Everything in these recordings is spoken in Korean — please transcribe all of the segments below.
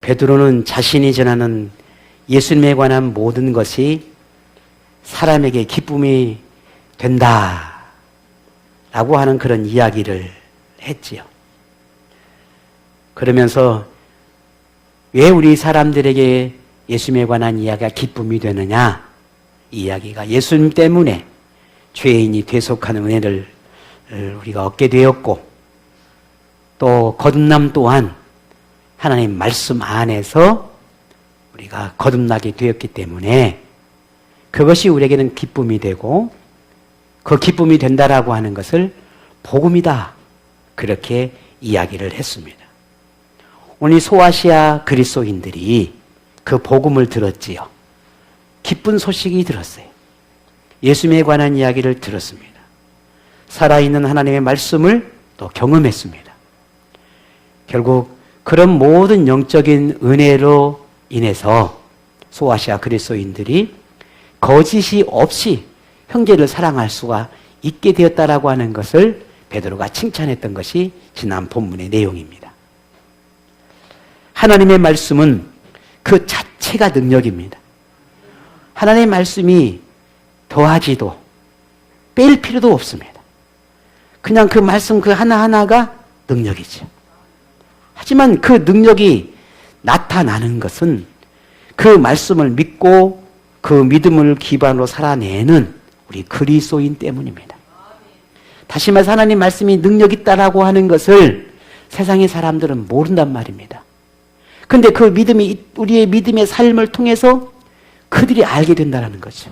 베드로는 자신이 전하는 예수님에 관한 모든 것이 사람에게 기쁨이 된다라고 하는 그런 이야기를 했지요. 그러면서 왜 우리 사람들에게 예수님에 관한 이야기가 기쁨이 되느냐? 이 이야기가 예수님 때문에 죄인이 되속하는 은혜를 우리가 얻게 되었고, 또 거듭남 또한 하나님 말씀 안에서 우리가 거듭나게 되었기 때문에 그것이 우리에게는 기쁨이 되고, 그 기쁨이 된다라고 하는 것을 복음이다, 그렇게 이야기를 했습니다. 오늘 소아시아 그리스도인들이 그 복음을 들었지요. 기쁜 소식이 들었어요. 예수님에 관한 이야기를 들었습니다. 살아있는 하나님의 말씀을 또 경험했습니다. 결국 그런 모든 영적인 은혜로 인해서 소아시아 그리스도인들이 거짓이 없이 형제를 사랑할 수가 있게 되었다라고 하는 것을 베드로가 칭찬했던 것이 지난 본문의 내용입니다. 하나님의 말씀은 그 자체가 능력입니다. 하나님의 말씀이 더하지도 뺄 필요도 없습니다. 그냥 그 말씀 그 하나하나가 능력이죠. 하지만 그 능력이 나타나는 것은 그 말씀을 믿고 그 믿음을 기반으로 살아내는 우리 그리스도인 때문입니다. 다시 말해서 하나님 말씀이 능력 있다라고 하는 것을 세상의 사람들은 모른단 말입니다. 근데 그 믿음이, 우리의 믿음의 삶을 통해서 그들이 알게 된다는 거죠.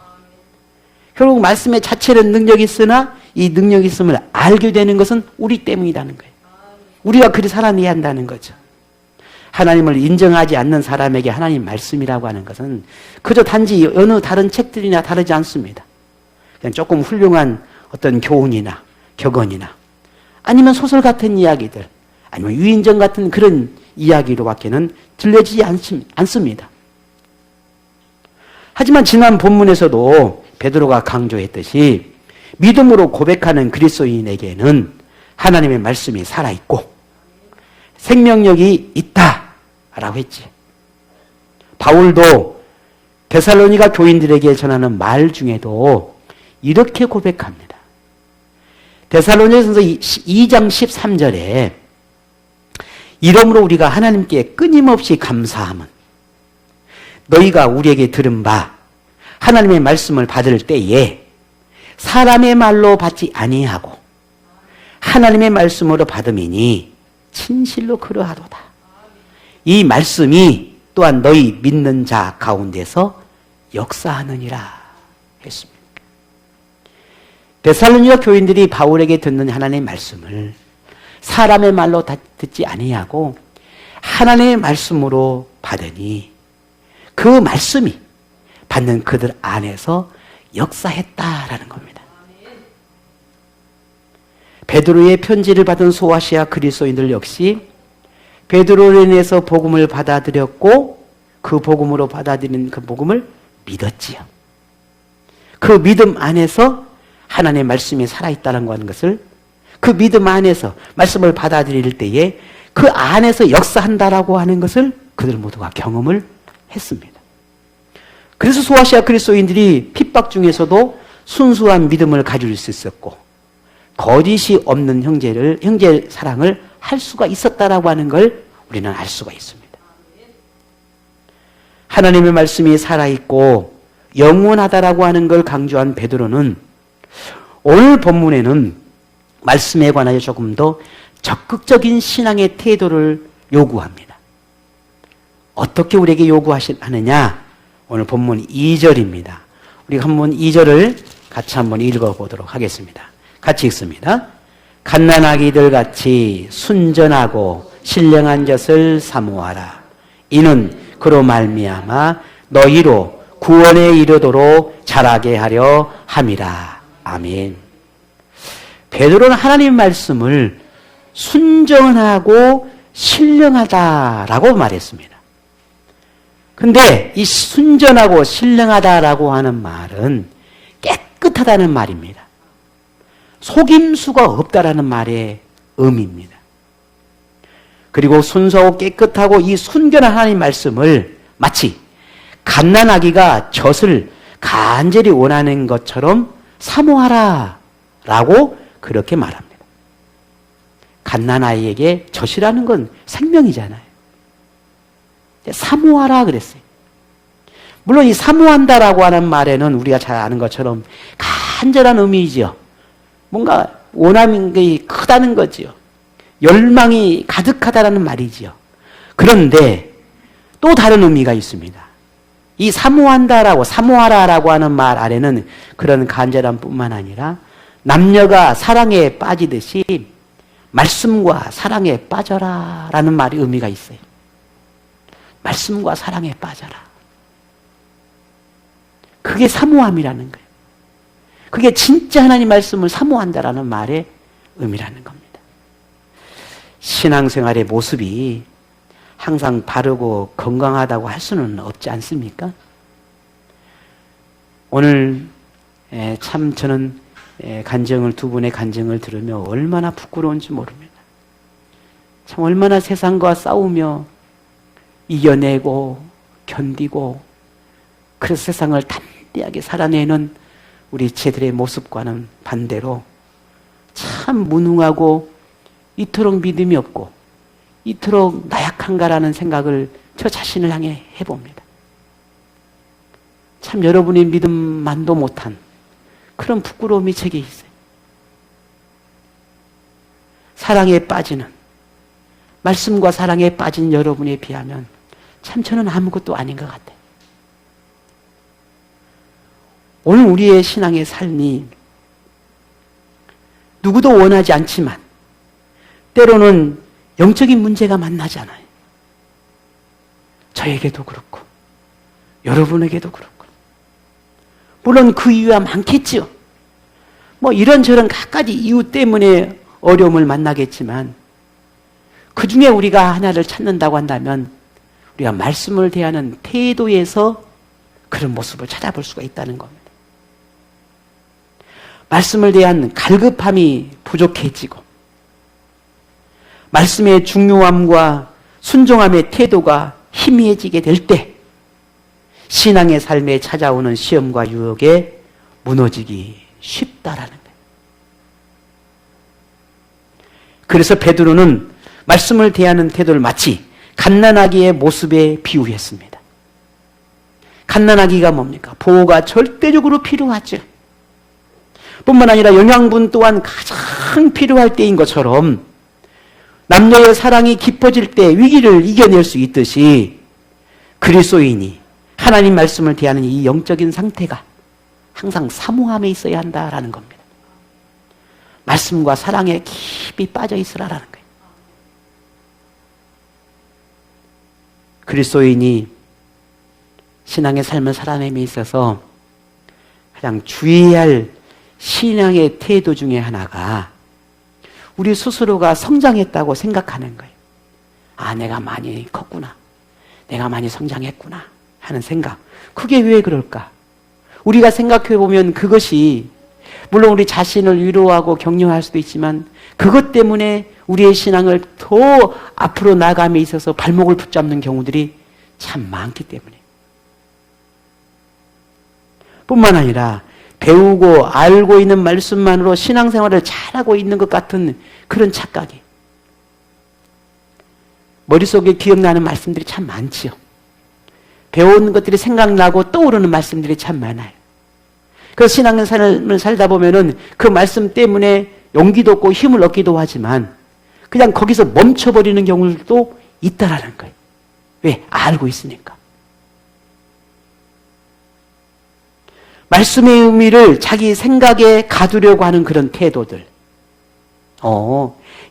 결국 말씀의 자체는 능력이 있으나 이 능력이 있음을 알게 되는 것은 우리 때문이라는 거예요. 우리가 그리 살아내야 한다는 거죠. 하나님을 인정하지 않는 사람에게 하나님 말씀이라고 하는 것은 그저 단지 어느 다른 책들이나 다르지 않습니다. 그냥 조금 훌륭한 어떤 교훈이나 격언이나 아니면 소설 같은 이야기들, 아니면 유인전 같은 그런 이야기로밖에는 들려지지 않습니다. 하지만 지난 본문에서도 베드로가 강조했듯이 믿음으로 고백하는 그리스도인에게는 하나님의 말씀이 살아있고 생명력이 있다라고 했지. 바울도 데살로니가 교인들에게 전하는 말 중에도 이렇게 고백합니다. 데살로니가서 2장 13절에 이러므로 우리가 하나님께 끊임없이 감사함은 너희가 우리에게 들은 바 하나님의 말씀을 받을 때에 사람의 말로 받지 아니하고 하나님의 말씀으로 받음이니 진실로 그러하도다. 이 말씀이 또한 너희 믿는 자 가운데서 역사하느니라 했습니다. 데살로니가 교인들이 바울에게 듣는 하나님의 말씀을 사람의 말로 듣지 아니하고 하나님의 말씀으로 받으니 그 말씀이 받는 그들 안에서 역사했다라는 겁니다. 베드로의 편지를 받은 소아시아 그리스도인들 역시 베드로로 인해서 복음을 받아들였고 그 복음으로 받아들인 그 복음을 믿었지요. 그 믿음 안에서 하나님의 말씀이 살아있다는 것을, 그 믿음 안에서 말씀을 받아들일 때에 그 안에서 역사한다라고 하는 것을 그들 모두가 경험을 했습니다. 그래서 소아시아 그리스도인들이 핍박 중에서도 순수한 믿음을 가질 수 있었고 거짓이 없는 형제 사랑을 할 수가 있었다라고 하는 걸 우리는 알 수가 있습니다. 하나님의 말씀이 살아있고 영원하다라고 하는 걸 강조한 베드로는 오늘 본문에는 말씀에 관하여 조금 더 적극적인 신앙의 태도를 요구합니다. 어떻게 우리에게 요구하느냐? 오늘 본문 2절입니다. 우리가 한번 2절을 같이 한번 읽어보도록 하겠습니다. 같이 읽습니다. 갓난아기들 같이 순전하고 신령한 젖을 사모하라. 이는 그로 말미암아 너희로 구원에 이르도록 자라게 하려 함이라. 아멘. 베드로는 하나님 말씀을 순전하고 신령하다라고 말했습니다. 근데 이 순전하고 신령하다라고 하는 말은 깨끗하다는 말입니다. 속임수가 없다라는 말의 의미입니다. 그리고 순수하고 깨끗하고 이 순결한 하나님 말씀을 마치 갓난아기가 젖을 간절히 원하는 것처럼 사모하라 라고 그렇게 말합니다. 갓난아이에게 젖이라는 건 생명이잖아요. 사모하라 그랬어요. 물론 이 사모한다라고 하는 말에는 우리가 잘 아는 것처럼 간절한 의미이지요. 뭔가 원함이 크다는 거지요. 열망이 가득하다라는 말이지요. 그런데 또 다른 의미가 있습니다. 이 사모한다라고 사모하라라고 하는 말 아래는 그런 간절함뿐만 아니라 남녀가 사랑에 빠지듯이 말씀과 사랑에 빠져라라는 말이 의미가 있어요. 말씀과 사랑에 빠져라. 그게 사모함이라는 거예요. 그게 진짜 하나님 말씀을 사모한다라는 말의 의미라는 겁니다. 신앙생활의 모습이 항상 바르고 건강하다고 할 수는 없지 않습니까? 오늘 참 저는 두 분의 간증을 들으며 얼마나 부끄러운지 모릅니다. 참 얼마나 세상과 싸우며 이겨내고 견디고 그래서 세상을 담대하게 살아내는 우리 제들의 모습과는 반대로 참 무능하고 이토록 믿음이 없고 이토록 나약한가라는 생각을 저 자신을 향해 해봅니다. 참 여러분의 믿음만도 못한 그런 부끄러움이 제게 있어요. 사랑에 빠지는, 말씀과 사랑에 빠진 여러분에 비하면 참 저는 아무것도 아닌 것 같아요. 오늘 우리의 신앙의 삶이 누구도 원하지 않지만 때로는 영적인 문제가 만나잖아요. 저에게도 그렇고 여러분에게도 그렇고 물론 그 이유야 많겠지요. 뭐 이런저런 갖가지 이유 때문에 어려움을 만나겠지만 그 중에 우리가 하나를 찾는다고 한다면 우리가 말씀을 대하는 태도에서 그런 모습을 찾아볼 수가 있다는 겁니다. 말씀을 대한 갈급함이 부족해지고 말씀의 중요함과 순종함의 태도가 희미해지게 될 때 신앙의 삶에 찾아오는 시험과 유혹에 무너지기 쉽다라는 거예요. 그래서 베드로는 말씀을 대하는 태도를 마치 갓난아기의 모습에 비유했습니다. 갓난아기가 뭡니까? 보호가 절대적으로 필요하죠. 뿐만 아니라 영양분 또한 가장 필요할 때인 것처럼 남녀의 사랑이 깊어질 때 위기를 이겨낼 수 있듯이 그리스도인이 하나님 말씀을 대하는 이 영적인 상태가 항상 사모함에 있어야 한다라는 겁니다. 말씀과 사랑에 깊이 빠져 있으라라는 거예요. 그리스도인이 신앙의 삶을 살아냄에 있어서 가장 주의해야 할 신앙의 태도 중에 하나가 우리 스스로가 성장했다고 생각하는 거예요. 아, 내가 많이 컸구나. 내가 많이 성장했구나 하는 생각. 그게 왜 그럴까? 우리가 생각해 보면 그것이 물론 우리 자신을 위로하고 격려할 수도 있지만 그것 때문에 우리의 신앙을 더 앞으로 나감에 있어서 발목을 붙잡는 경우들이 참 많기 때문에 뿐만 아니라 배우고 알고 있는 말씀만으로 신앙생활을 잘하고 있는 것 같은 그런 착각이 머릿속에 기억나는 말씀들이 참 많지요. 배운 것들이 생각나고 떠오르는 말씀들이 참 많아요. 그래서 신앙생활을 살다 보면은 그 말씀 때문에 용기도 얻고 힘을 얻기도 하지만 그냥 거기서 멈춰버리는 경우도 있다라는 거예요. 왜? 알고 있으니까. 말씀의 의미를 자기 생각에 가두려고 하는 그런 태도들.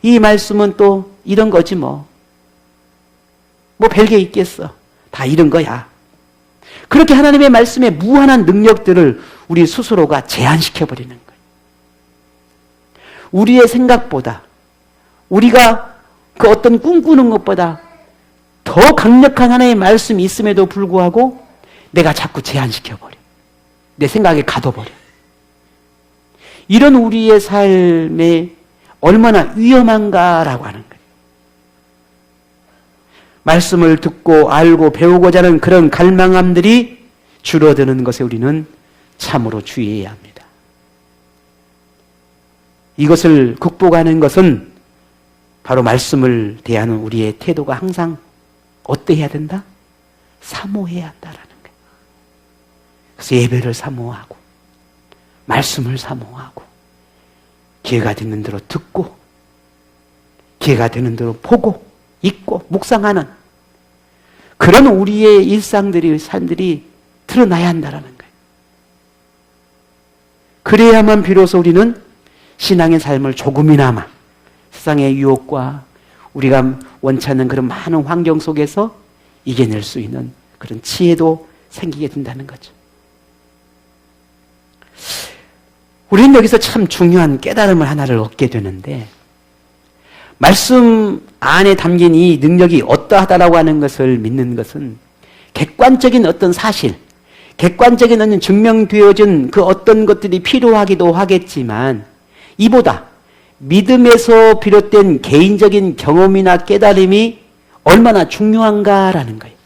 이 말씀은 또 이런 거지 뭐. 뭐 별게 있겠어. 다 이런 거야. 그렇게 하나님의 말씀에 무한한 능력들을 우리 스스로가 제한시켜버리는 거예요. 우리의 생각보다 우리가 그 어떤 꿈꾸는 것보다 더 강력한 하나님의 말씀이 있음에도 불구하고 내가 자꾸 제한시켜버려. 내 생각에 가둬버려. 이런 우리의 삶에 얼마나 위험한가라고 하는 거예요. 말씀을 듣고 알고 배우고자 하는 그런 갈망함들이 줄어드는 것에 우리는 참으로 주의해야 합니다. 이것을 극복하는 것은 바로 말씀을 대하는 우리의 태도가 항상 어때야 된다? 사모해야 한다라는 거예요. 그래서 예배를 사모하고 말씀을 사모하고 기회가 되는 대로 듣고 기회가 되는 대로 보고 읽고 묵상하는 그런 우리의 일상들이 삶들이 드러나야 한다라는 거예요. 그래야만 비로소 우리는 신앙의 삶을 조금이나마 세상의 유혹과 우리가 원치 않는 그런 많은 환경 속에서 이겨낼 수 있는 그런 지혜도 생기게 된다는 거죠. 우리는 여기서 참 중요한 깨달음을 하나를 얻게 되는데, 말씀 안에 담긴 이 능력이 어떠하다라고 하는 것을 믿는 것은 객관적인 어떤 사실, 객관적인 어떤 증명되어진 그 어떤 것들이 필요하기도 하겠지만, 이보다 믿음에서 비롯된 개인적인 경험이나 깨달음이 얼마나 중요한가라는 거예요.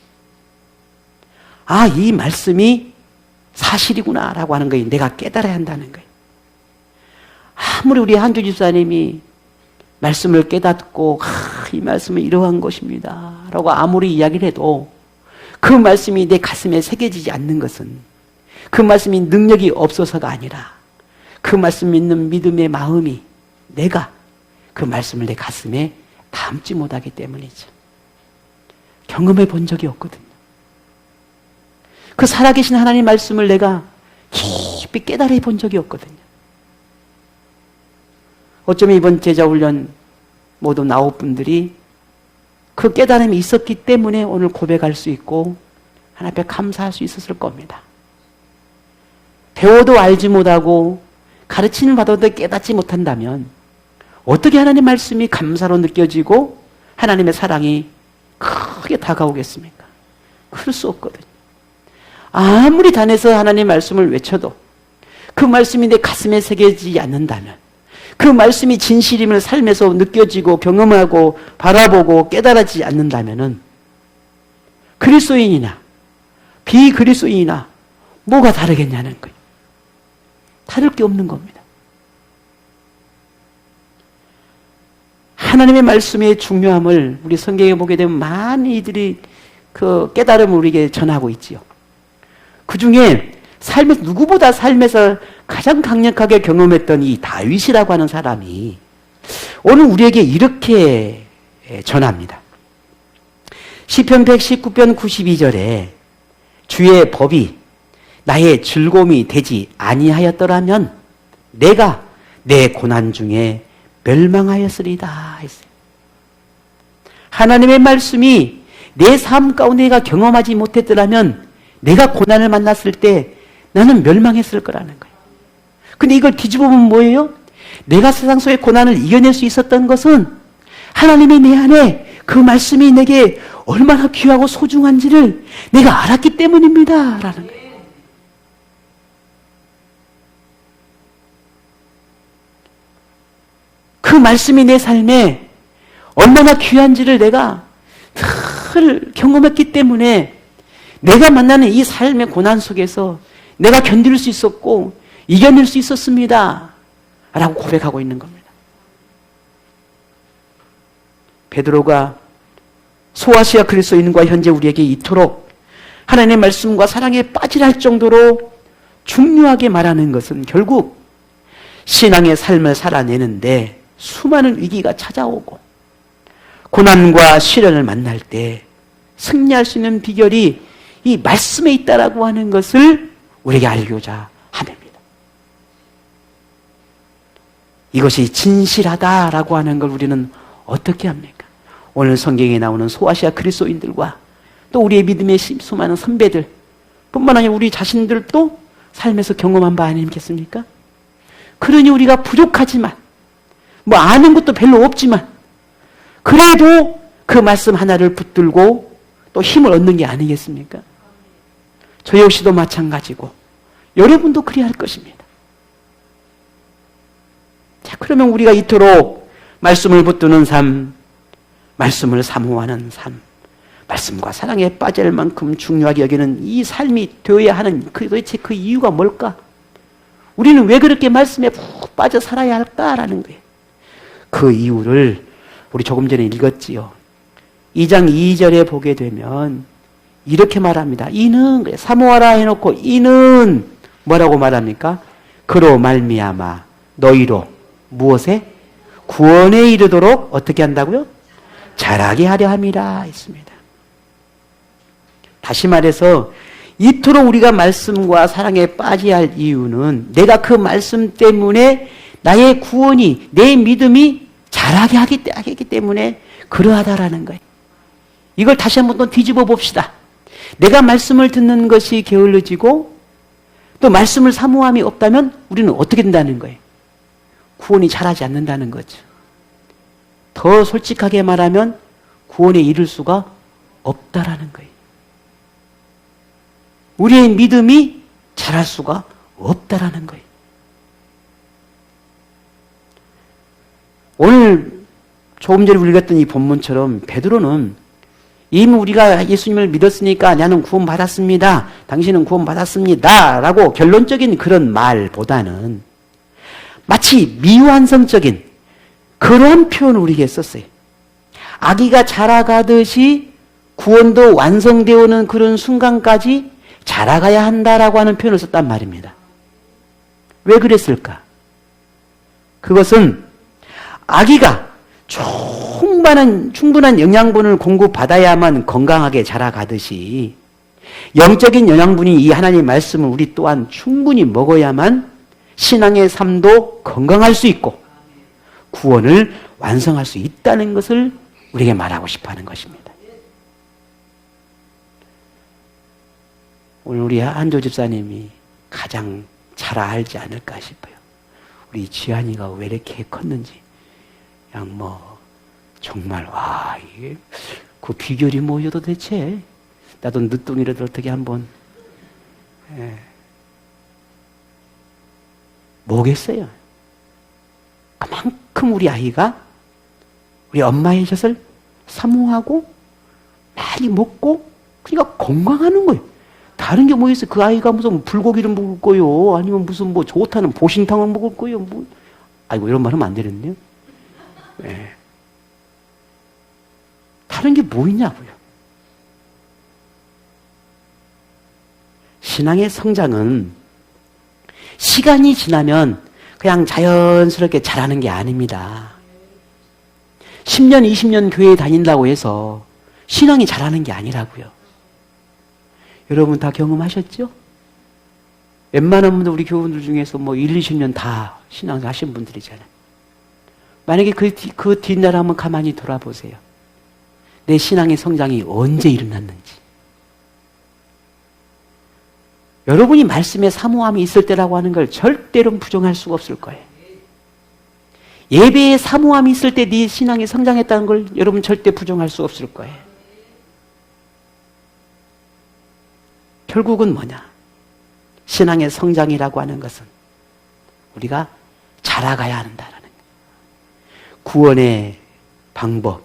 아, 이 말씀이 사실이구나라고 하는 거예요. 내가 깨달아야 한다는 거예요. 아무리 우리 한주 집사님이 말씀을 깨닫고 이 말씀은 이러한 것입니다 라고 아무리 이야기를 해도 그 말씀이 내 가슴에 새겨지지 않는 것은 그 말씀이 능력이 없어서가 아니라 그 말씀 믿는 믿음의 마음이 내가 그 말씀을 내 가슴에 담지 못하기 때문이죠. 경험해 본 적이 없거든요. 그 살아계신 하나님 말씀을 내가 깊이 깨달아 본 적이 없거든요. 어쩌면 이번 제자훈련 모두 나올 분들이 그 깨달음이 있었기 때문에 오늘 고백할 수 있고 하나님 앞에 감사할 수 있었을 겁니다. 배워도 알지 못하고 가르침을 받아도 깨닫지 못한다면 어떻게 하나님 말씀이 감사로 느껴지고 하나님의 사랑이 크게 다가오겠습니까? 그럴 수 없거든요. 아무리 단에서 하나님 말씀을 외쳐도 그 말씀이 내 가슴에 새겨지지 않는다면, 그 말씀이 진실임을 삶에서 느껴지고 경험하고 바라보고 깨달아지지 않는다면 그리스도인이나 비그리스도인이나 뭐가 다르겠냐는 거예요. 다를 게 없는 겁니다. 하나님의 말씀의 중요함을 우리 성경에 보게 되면 많은 이들이 그 깨달음을 우리에게 전하고 있지요. 그 중에 삶에서 누구보다 삶에서 가장 강력하게 경험했던 이 다윗이라고 하는 사람이 오늘 우리에게 이렇게 전합니다. 시편 119편 92절에 주의 법이 나의 즐거움이 되지 아니하였더라면 내가 내 고난 중에 멸망하였으리다 했어요. 하나님의 말씀이 내 삶 가운데 내가 경험하지 못했더라면 내가 고난을 만났을 때 나는 멸망했을 거라는 거예요. 근데 이걸 뒤집어 보면 뭐예요? 내가 세상 속의 고난을 이겨낼 수 있었던 것은 하나님이 내 안에 그 말씀이 내게 얼마나 귀하고 소중한지를 내가 알았기 때문입니다 라는 거예요. 그 말씀이 내 삶에 얼마나 귀한지를 내가 늘 경험했기 때문에 내가 만나는 이 삶의 고난 속에서 내가 견딜 수 있었고 이겨낼 수 있었습니다 라고 고백하고 있는 겁니다. 베드로가 소아시아 그리스도인과 현재 우리에게 이토록 하나님의 말씀과 사랑에 빠지라 할 정도로 중요하게 말하는 것은 결국 신앙의 삶을 살아내는데 수많은 위기가 찾아오고 고난과 시련을 만날 때 승리할 수 있는 비결이 이 말씀에 있다라고 하는 것을 우리에게 알고자 합니다. 이것이 진실하다라고 하는 걸 우리는 어떻게 합니까? 오늘 성경에 나오는 소아시아 그리스도인들과 또 우리의 믿음의 수많은 선배들 뿐만 아니라 우리 자신들도 삶에서 경험한 바 아니겠습니까? 그러니 우리가 부족하지만 뭐 아는 것도 별로 없지만 그래도 그 말씀 하나를 붙들고 또 힘을 얻는 게 아니겠습니까? 저 역시도 마찬가지고 여러분도 그래야 할 것입니다. 자, 그러면 우리가 이토록 말씀을 붙드는 삶, 말씀을 사모하는 삶, 말씀과 사랑에 빠져야 할 만큼 중요하게 여기는 이 삶이 되어야 하는 도대체 그 이유가 뭘까? 우리는 왜 그렇게 말씀에 푹 빠져 살아야 할까라는 거예요. 그 이유를 우리 조금 전에 읽었지요. 2장 2절에 보게 되면 이렇게 말합니다. 이는 사모하라 해놓고 이는 뭐라고 말합니까? 그로 말미암아 너희로 무엇에? 구원에 이르도록 어떻게 한다고요? 자라게 하려 함이라 했습니다. 다시 말해서 이토록 우리가 말씀과 사랑에 빠져야 할 이유는 내가 그 말씀 때문에 나의 구원이, 내 믿음이 자라게 하기 때문에 그러하다라는 거예요. 이걸 다시 한번 또 뒤집어 봅시다. 내가 말씀을 듣는 것이 게을러지고 또 말씀을 사모함이 없다면 우리는 어떻게 된다는 거예요? 구원이 자라지 않는다는 거죠. 더 솔직하게 말하면 구원에 이를 수가 없다라는 거예요. 우리의 믿음이 자랄 수가 없다라는 거예요. 오늘 조금 전에 우리가 읽었던 이 본문처럼 베드로는 이미 우리가 예수님을 믿었으니까 나는 구원받았습니다. 당신은 구원받았습니다. 라고 결론적인 그런 말보다는 마치 미완성적인 그런 표현을 우리에게 썼어요. 아기가 자라가듯이 구원도 완성되어 오는 그런 순간까지 자라가야 한다라고 하는 표현을 썼단 말입니다. 왜 그랬을까? 그것은 아기가 충분한 영양분을 공급받아야만 건강하게 자라가듯이 영적인 영양분이 이 하나님의 말씀을 우리 또한 충분히 먹어야만 신앙의 삶도 건강할 수 있고 구원을 완성할 수 있다는 것을 우리에게 말하고 싶어 하는 것입니다. 오늘 우리 한조 집사님이 가장 잘 알지 않을까 싶어요. 우리 지한이가 왜 이렇게 컸는지. 그냥 정말, 이게, 그 비결이 뭐예요 도대체? 나도 늦둥이라도 어떻게 한번, 뭐겠어요? 그만큼 우리 아이가 우리 엄마의 젖을 사모하고 많이 먹고 그러니까 건강하는 거예요. 다른 게 뭐 있어요? 그 아이가 무슨 불고기를 먹을 거요? 아니면 무슨 좋다는 보신탕을 먹을 거요? 아이고, 이런 말 하면 안 되는데요? 네. 다른 게 뭐 있냐고요? 신앙의 성장은 시간이 지나면 그냥 자연스럽게 자라는 게 아닙니다. 10년, 20년 교회에 다닌다고 해서 신앙이 자라는 게 아니라고요. 여러분 다 경험하셨죠? 웬만한 분들, 우리 교우분들 중에서 1, 20년 다 신앙 하신 분들이잖아요. 만약에 그 뒷날 한번 가만히 돌아보세요. 내 신앙의 성장이 언제 일어났는지. 여러분이 말씀에 사모함이 있을 때라고 하는 걸 절대로 부정할 수가 없을 거예요. 예배에 사모함이 있을 때 네 신앙이 성장했다는 걸 여러분 절대 부정할 수 없을 거예요. 결국은 뭐냐? 신앙의 성장이라고 하는 것은 우리가 자라가야 한다라는 거예요. 구원의 방법,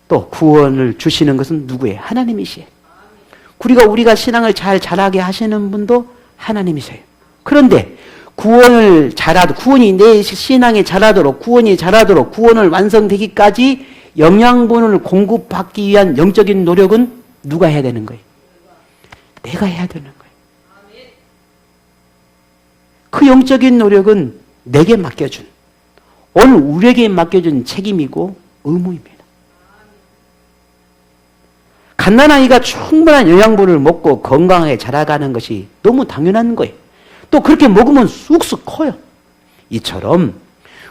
또 구원을 주시는 것은 누구예요? 하나님이시에요. 우리가 신앙을 잘 자라게 하시는 분도 하나님이세요. 그런데 구원이 내 신앙에 자라도록, 구원이 자라도록, 구원을 완성되기까지 영양분을 공급받기 위한 영적인 노력은 누가 해야 되는 거예요? 내가 해야 되는 거예요. 그 영적인 노력은 내게 맡겨준, 오늘 우리에게 맡겨준 책임이고 의무입니다. 갓난아이가 충분한 영양분을 먹고 건강하게 자라가는 것이 너무 당연한 거예요. 또 그렇게 먹으면 쑥쑥 커요. 이처럼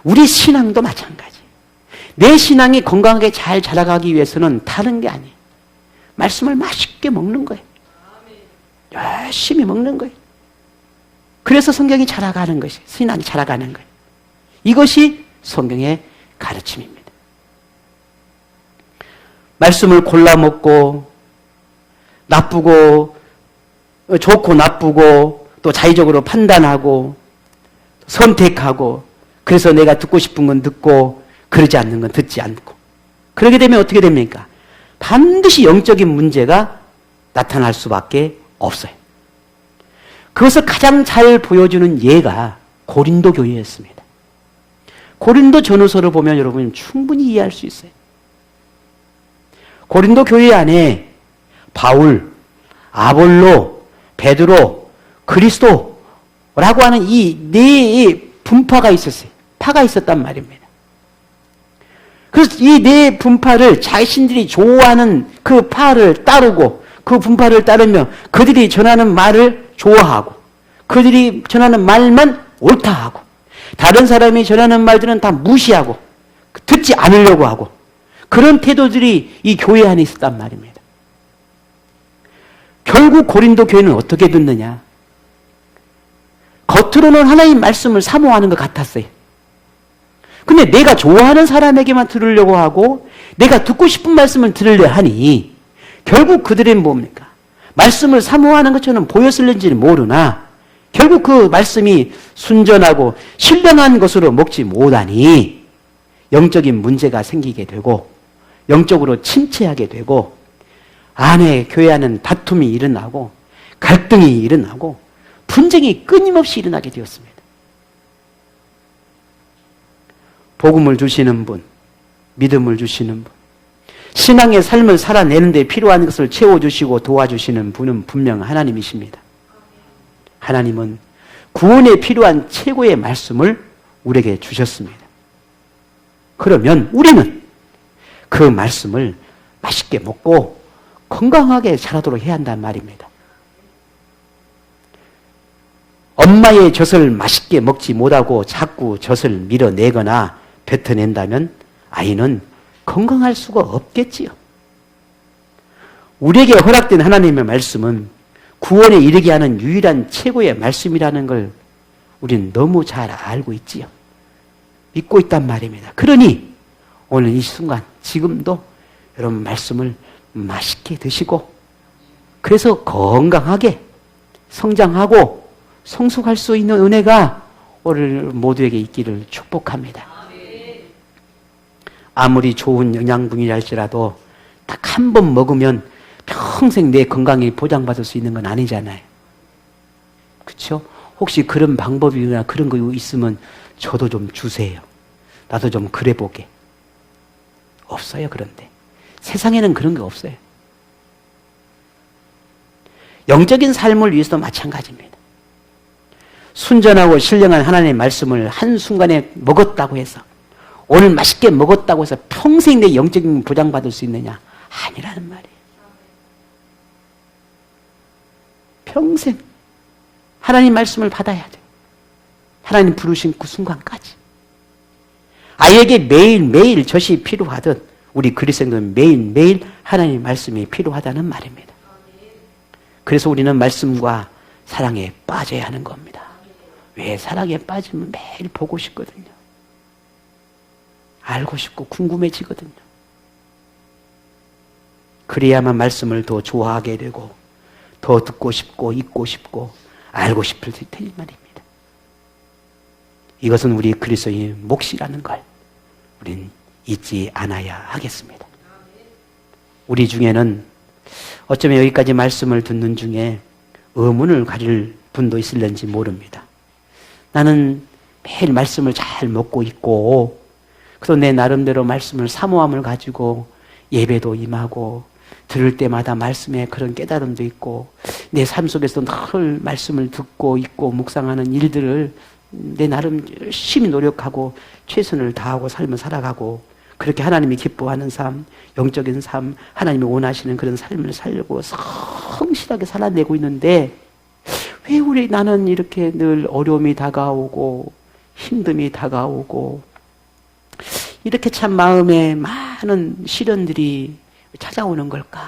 우리 신앙도 마찬가지예요. 내 신앙이 건강하게 잘 자라가기 위해서는 다른 게 아니에요. 말씀을 맛있게 먹는 거예요. 열심히 먹는 거예요. 그래서 성경이 자라가는 것이, 신앙이 자라가는 거예요. 이것이 성경의 가르침입니다. 말씀을 골라 먹고 나쁘고 좋고 나쁘고 또 자의적으로 판단하고 선택하고 그래서 내가 듣고 싶은 건 듣고 그러지 않는 건 듣지 않고 그러게 되면 어떻게 됩니까? 반드시 영적인 문제가 나타날 수밖에 없어요. 그것을 가장 잘 보여주는 예가 고린도 교회였습니다. 고린도 전후서를 보면 여러분 충분히 이해할 수 있어요. 고린도 교회 안에 바울, 아볼로, 베드로, 그리스도라고 하는 이 네 분파가 있었어요. 파가 있었단 말입니다. 그래서 이 네 분파를 자신들이 좋아하는 그 파를 따르고 그 분파를 따르며 그들이 전하는 말을 좋아하고 그들이 전하는 말만 옳다 하고 다른 사람이 전하는 말들은 다 무시하고 듣지 않으려고 하고 그런 태도들이 이 교회 안에 있었단 말입니다. 결국 고린도 교회는 어떻게 듣느냐? 겉으로는 하나님 말씀을 사모하는 것 같았어요. 근데 내가 좋아하는 사람에게만 들으려고 하고 내가 듣고 싶은 말씀을 들으려 하니 결국 그들은 뭡니까? 말씀을 사모하는 것처럼 보였을는지는 모르나 결국 그 말씀이 순전하고 신령한 것으로 먹지 못하니 영적인 문제가 생기게 되고 영적으로 침체하게 되고 안에 교회 안은 다툼이 일어나고 갈등이 일어나고 분쟁이 끊임없이 일어나게 되었습니다. 복음을 주시는 분, 믿음을 주시는 분, 신앙의 삶을 살아내는 데 필요한 것을 채워주시고 도와주시는 분은 분명 하나님이십니다. 하나님은 구원에 필요한 최고의 말씀을 우리에게 주셨습니다. 그러면 우리는 그 말씀을 맛있게 먹고 건강하게 자라도록 해야 한단 말입니다. 엄마의 젖을 맛있게 먹지 못하고 자꾸 젖을 밀어내거나 뱉어낸다면 아이는 건강할 수가 없겠지요. 우리에게 허락된 하나님의 말씀은 구원에 이르게 하는 유일한 최고의 말씀이라는 걸 우리는 너무 잘 알고 있지요. 믿고 있단 말입니다. 그러니 오늘 이 순간 지금도 여러분 말씀을 맛있게 드시고 그래서 건강하게 성장하고 성숙할 수 있는 은혜가 오늘 모두에게 있기를 축복합니다. 아무리 좋은 영양분이라 할지라도 딱 한 번 먹으면 평생 내 건강이 보장받을 수 있는 건 아니잖아요. 그렇죠? 혹시 그런 방법이나 그런 거 있으면 저도 좀 주세요. 나도 좀 그래 보게. 없어요, 그런데. 세상에는 그런 게 없어요. 영적인 삶을 위해서도 마찬가지입니다. 순전하고 신령한 하나님의 말씀을 한순간에 먹었다고 해서 오늘 맛있게 먹었다고 해서 평생 내 영적인 보장받을 수 있느냐? 아니라는 말이에요. 평생 하나님 말씀을 받아야 돼요. 하나님 부르신 그 순간까지. 아이에게 매일매일 젖이 필요하듯 우리 그리스도인들은 매일매일 하나님의 말씀이 필요하다는 말입니다. 그래서 우리는 말씀과 사랑에 빠져야 하는 겁니다. 왜 사랑에 빠지면 매일 보고 싶거든요. 알고 싶고 궁금해지거든요. 그래야만 말씀을 더 좋아하게 되고 더 듣고 싶고 읽고 싶고 알고 싶을 테니 말입니다. 이것은 우리 그리스도의 몫이라는 걸 우린 잊지 않아야 하겠습니다. 우리 중에는 어쩌면 여기까지 말씀을 듣는 중에 의문을 가질 분도 있을는지 모릅니다. 나는 매일 말씀을 잘 먹고 있고 그래서 내 나름대로 말씀을 사모함을 가지고 예배도 임하고 들을 때마다 말씀에 그런 깨달음도 있고 내 삶 속에서 늘 말씀을 듣고 있고 묵상하는 일들을 내 나름 열심히 노력하고 최선을 다하고 삶을 살아가고 그렇게 하나님이 기뻐하는 삶, 영적인 삶, 하나님이 원하시는 그런 삶을 살려고 성실하게 살아내고 있는데 왜 나는 이렇게 늘 어려움이 다가오고 힘듦이 다가오고 이렇게 참 마음에 많은 시련들이 찾아오는 걸까?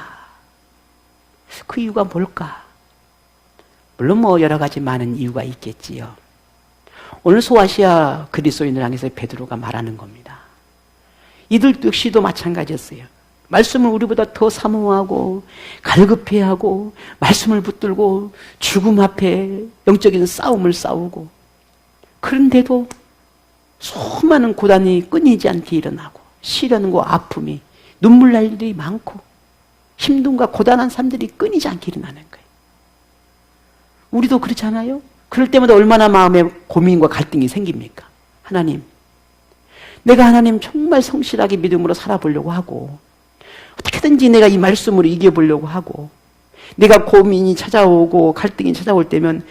그 이유가 뭘까? 물론 뭐 여러 가지 많은 이유가 있겠지요. 오늘 소아시아 그리스도인을 향해서 베드로가 말하는 겁니다. 이들 역시도 마찬가지였어요. 말씀을 우리보다 더 사모하고 갈급해하고 말씀을 붙들고 죽음 앞에 영적인 싸움을 싸우고 그런데도 수많은 고단이 끊이지 않게 일어나고 시련과 아픔이 눈물 날 일이 많고 힘듦과 고단한 삶들이 끊이지 않게 일어나는 거예요. 우리도 그렇잖아요. 그럴 때마다 얼마나 마음에 고민과 갈등이 생깁니까? 하나님, 내가 하나님 정말 성실하게 믿음으로 살아보려고 하고 어떻게든지 내가 이 말씀으로 이겨보려고 하고 내가 고민이 찾아오고 갈등이 찾아올 때면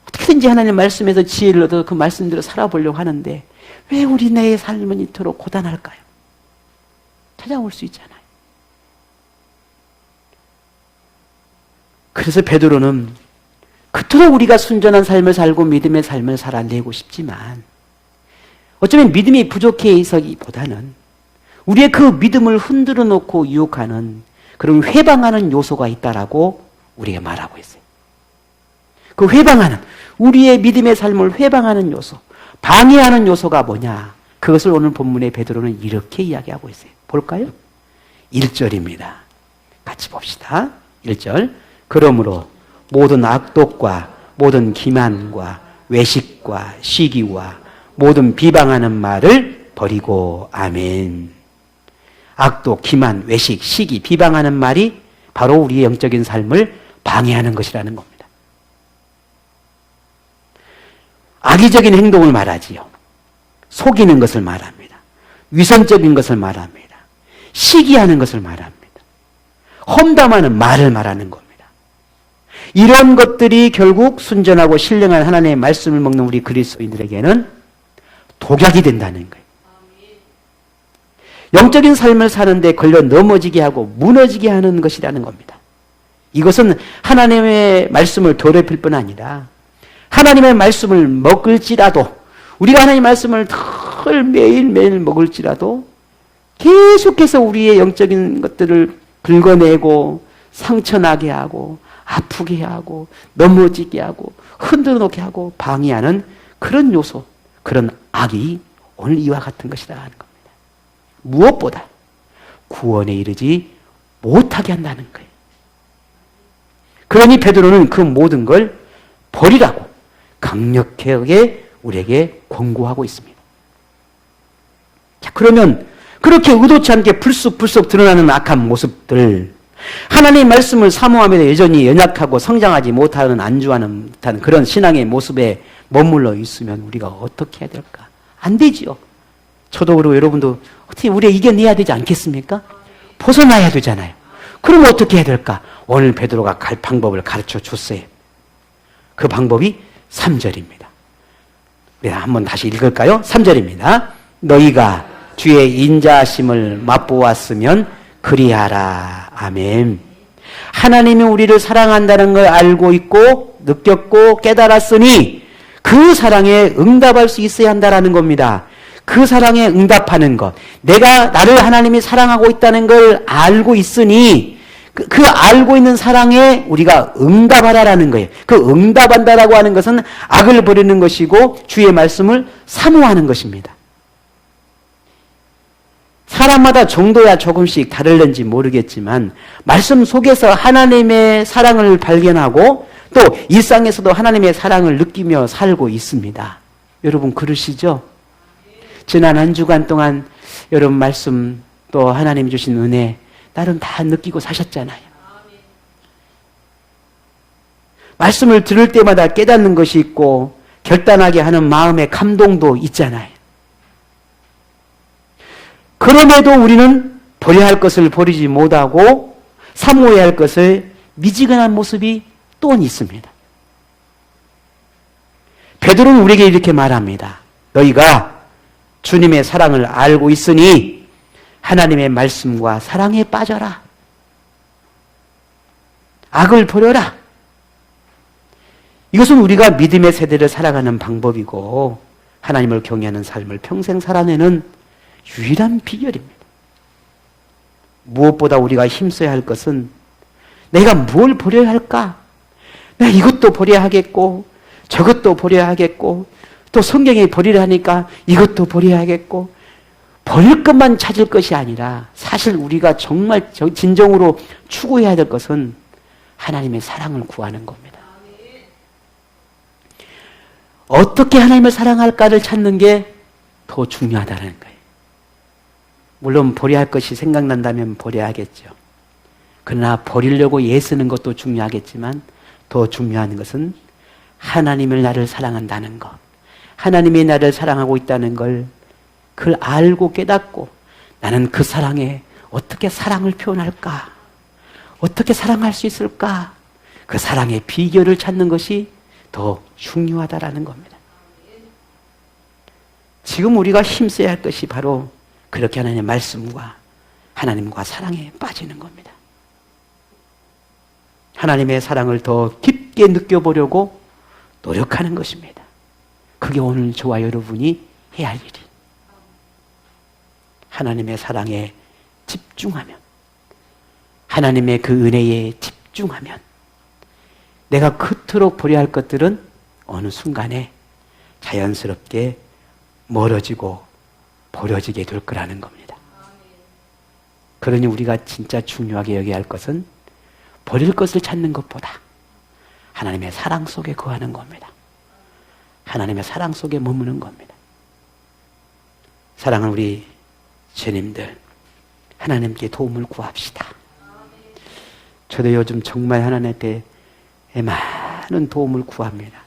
어떻게든지 하나님 말씀에서 지혜를 얻어 그 말씀대로 살아보려고 하는데 왜 우리 내 삶은 이토록 고단할까요? 찾아올 수 있잖아요. 그래서 베드로는 그토록 우리가 순전한 삶을 살고 믿음의 삶을 살아내고 싶지만 어쩌면 믿음이 부족해서기보다는 우리의 그 믿음을 흔들어 놓고 유혹하는 그런 회방하는 요소가 있다라고 우리가 말하고 있어요. 그 회방하는, 우리의 믿음의 삶을 회방하는 요소, 방해하는 요소가 뭐냐? 그것을 오늘 본문의 베드로는 이렇게 이야기하고 있어요. 볼까요? 1절입니다. 같이 봅시다. 1절. 그러므로 모든 악독과 모든 기만과 외식과 시기와 모든 비방하는 말을 버리고 아멘. 악독, 기만, 외식, 시기, 비방하는 말이 바로 우리의 영적인 삶을 방해하는 것이라는 겁니다. 악의적인 행동을 말하지요. 속이는 것을 말합니다. 위선적인 것을 말합니다. 시기하는 것을 말합니다. 험담하는 말을 말하는 겁니다. 이런 것들이 결국 순전하고 신령한 하나님의 말씀을 먹는 우리 그리스도인들에게는 독약이 된다는 거예요. 영적인 삶을 사는데 걸려 넘어지게 하고 무너지게 하는 것이라는 겁니다. 이것은 하나님의 말씀을 더럽힐 뿐 아니라 하나님의 말씀을 먹을지라도 우리가 하나님의 말씀을 늘 매일매일 먹을지라도 계속해서 우리의 영적인 것들을 긁어내고 상처나게 하고 아프게 하고 넘어지게 하고 흔들어 놓게 하고 방해하는 그런 요소, 그런 악이 오늘 이와 같은 것이다 하는 겁니다. 무엇보다 구원에 이르지 못하게 한다는 거예요. 그러니 베드로는 그 모든 걸 버리라고 강력하게 우리에게 권고하고 있습니다. 자, 그러면 그렇게 의도치 않게 불쑥불쑥 드러나는 악한 모습들, 하나님의 말씀을 사모하면서 여전히 연약하고 성장하지 못하는 안주하는 듯한 그런 신앙의 모습에 머물러 있으면 우리가 어떻게 해야 될까? 안 되지요. 저도 그러고 여러분도 어떻게 우리가 이겨내야 되지 않겠습니까? 벗어나야 되잖아요. 그럼 어떻게 해야 될까? 오늘 베드로가 갈 방법을 가르쳐 줬어요. 그 방법이 3절입니다. 네, 한번 다시 읽을까요? 3절입니다. 너희가 주의 인자하심을 맛보았으면 그리하라. 아멘. 하나님이 우리를 사랑한다는 걸 알고 있고 느꼈고 깨달았으니 그 사랑에 응답할 수 있어야 한다는 겁니다. 그 사랑에 응답하는 것. 내가 나를 하나님이 사랑하고 있다는 걸 알고 있으니 그 알고 있는 사랑에 우리가 응답하라라는 거예요. 그 응답한다라고 하는 것은 악을 버리는 것이고 주의 말씀을 사모하는 것입니다. 사람마다 정도야 조금씩 다를는지 모르겠지만 말씀 속에서 하나님의 사랑을 발견하고 또 일상에서도 하나님의 사랑을 느끼며 살고 있습니다. 여러분 그러시죠? 지난 한 주간 동안 여러분 말씀 또 하나님 주신 은혜 나름 다 느끼고 사셨잖아요. 말씀을 들을 때마다 깨닫는 것이 있고 결단하게 하는 마음의 감동도 있잖아요. 그럼에도 우리는 버려야 할 것을 버리지 못하고 사모해야 할 것을 미지근한 모습이 또 있습니다. 베드로는 우리에게 이렇게 말합니다. 너희가 주님의 사랑을 알고 있으니 하나님의 말씀과 사랑에 빠져라. 악을 버려라. 이것은 우리가 믿음의 세대를 살아가는 방법이고 하나님을 경외하는 삶을 평생 살아내는 유일한 비결입니다. 무엇보다 우리가 힘써야 할 것은 내가 뭘 버려야 할까? 내가 이것도 버려야 하겠고 저것도 버려야 하겠고 또 성경에 버리려 하니까 이것도 버려야 하겠고 버릴 것만 찾을 것이 아니라 사실 우리가 정말 진정으로 추구해야 될 것은 하나님의 사랑을 구하는 겁니다. 어떻게 하나님을 사랑할까를 찾는 게 더 중요하다는 거예요. 물론 버려야 할 것이 생각난다면 버려야 하겠죠. 그러나 버리려고 애쓰는 것도 중요하겠지만 더 중요한 것은 하나님을 나를 사랑한다는 것, 하나님이 나를 사랑하고 있다는 걸 그걸 알고 깨닫고 나는 그 사랑에 어떻게 사랑을 표현할까? 어떻게 사랑할 수 있을까? 그 사랑의 비결을 찾는 것이 더 중요하다라는 겁니다. 지금 우리가 힘써야 할 것이 바로 그렇게 하나님의 말씀과 하나님과 사랑에 빠지는 겁니다. 하나님의 사랑을 더 깊게 느껴보려고 노력하는 것입니다. 그게 오늘 저와 여러분이 해야 할 일이. 하나님의 사랑에 집중하면, 하나님의 그 은혜에 집중하면 내가 그토록 버려야 할 것들은 어느 순간에 자연스럽게 멀어지고 버려지게 될 거라는 겁니다. 그러니 우리가 진짜 중요하게 여겨야 할 것은 버릴 것을 찾는 것보다 하나님의 사랑 속에 거하는 겁니다. 하나님의 사랑 속에 머무는 겁니다. 사랑하는 우리 주님들, 하나님께 도움을 구합시다. 저도 요즘 정말 하나님께 많은 도움을 구합니다.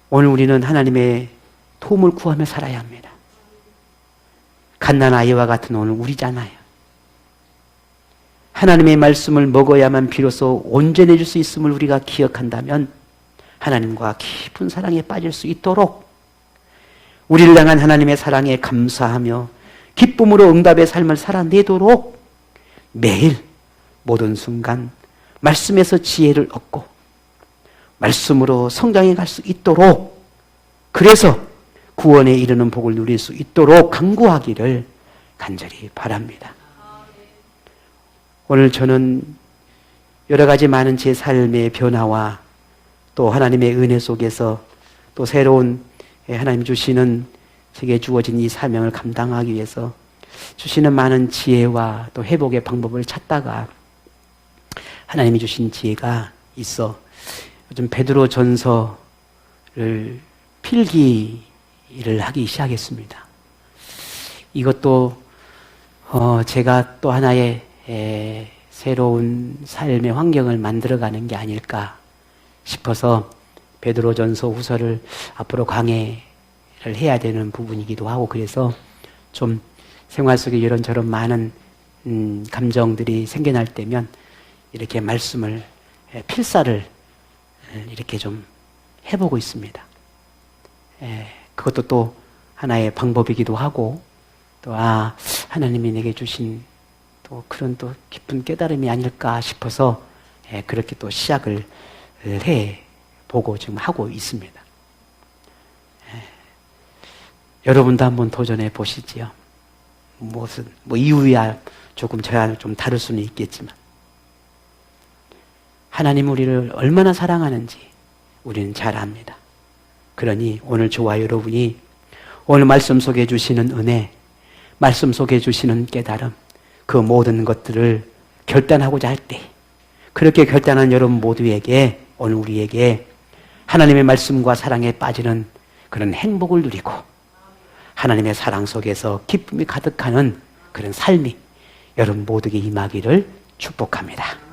오늘 우리는 하나님의 도움을 구하며 살아야 합니다. 갓난 아이와 같은 오늘 우리잖아요. 하나님의 말씀을 먹어야만 비로소 온전해질 수 있음을 우리가 기억한다면 하나님과 깊은 사랑에 빠질 수 있도록 우리를 향한 하나님의 사랑에 감사하며 기쁨으로 응답의 삶을 살아내도록 매일 모든 순간 말씀에서 지혜를 얻고 말씀으로 성장해 갈 수 있도록, 그래서 구원에 이르는 복을 누릴 수 있도록 간구하기를 간절히 바랍니다. 오늘 저는 여러 가지 많은 제 삶의 변화와 또 하나님의 은혜 속에서 또 새로운 하나님 주시는 제게 주어진 이 사명을 감당하기 위해서 주시는 많은 지혜와 또 회복의 방법을 찾다가 하나님이 주신 지혜가 있어 요즘 베드로 전서를 필기를 하기 시작했습니다. 이것도 제가 또 하나의 새로운 삶의 환경을 만들어가는 게 아닐까 싶어서 베드로 전서 후서를 앞으로 강해를 해야 되는 부분이기도 하고, 그래서 좀 생활 속에 이런저런 많은 감정들이 생겨날 때면 이렇게 말씀을 필사를 이렇게 좀 해보고 있습니다. 그것도 또 하나의 방법이기도 하고, 또 하나님이 내게 주신 또 그런 또 깊은 깨달음이 아닐까 싶어서 그렇게 또 시작을 해보고 지금 하고 있습니다. 여러분도 한번 도전해 보시지요. 무슨 이유야 조금 저야 좀 다를 수는 있겠지만 하나님 우리를 얼마나 사랑하는지 우리는 잘 압니다. 그러니 오늘 저와 여러분이 오늘 말씀 속에 주시는 은혜, 말씀 속에 주시는 깨달음, 그 모든 것들을 결단하고자 할 때, 그렇게 결단한 여러분 모두에게 오늘 우리에게 하나님의 말씀과 사랑에 빠지는 그런 행복을 누리고 하나님의 사랑 속에서 기쁨이 가득하는 그런 삶이 여러분 모두에게 임하기를 축복합니다.